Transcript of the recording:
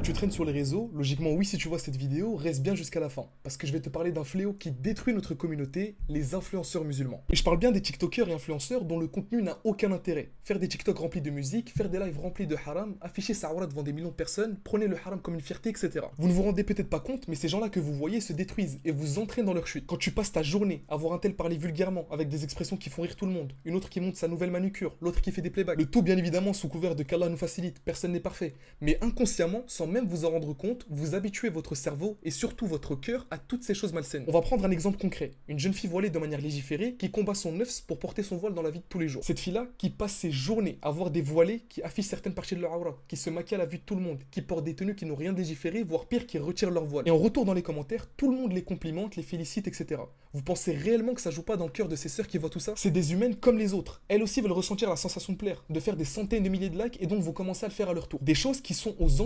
Tu traînes sur les réseaux, logiquement oui si tu vois cette vidéo, reste bien jusqu'à la fin, parce que je vais te parler d'un fléau qui détruit notre communauté, les influenceurs musulmans. Et je parle bien des TikTokers et influenceurs dont le contenu n'a aucun intérêt. Faire des TikTok remplis de musique, faire des lives remplis de haram, afficher sa aura devant des millions de personnes, prenez le haram comme une fierté, etc. Vous ne vous rendez peut-être pas compte, mais ces gens-là que vous voyez se détruisent et vous entraînent dans leur chute. Quand tu passes ta journée à voir un tel parler vulgairement, avec des expressions qui font rire tout le monde, une autre qui montre sa nouvelle manucure, l'autre qui fait des playbacks, le tout bien évidemment sous couvert de qu'Allah nous facilite, personne n'est parfait, mais inconsciemment, sans même vous en rendre compte, vous habituez votre cerveau et surtout votre cœur à toutes ces choses malsaines. On va prendre un exemple concret. Une jeune fille voilée de manière légiférée qui combat son nefs pour porter son voile dans la vie de tous les jours. Cette fille-là qui passe ses journées à voir des voilés qui affichent certaines parties de leur aura, qui se maquillent à la vue de tout le monde, qui portent des tenues qui n'ont rien de légiféré, voire pire, qui retirent leur voile. Et en retour dans les commentaires, tout le monde les complimente, les félicite, etc. Vous pensez réellement que ça joue pas dans le cœur de ces sœurs qui voient tout ça? C'est des humaines comme les autres. Elles aussi veulent ressentir la sensation de plaire, de faire des centaines de milliers de likes et donc vont commencer à le faire à leur tour. Des choses qui sont aux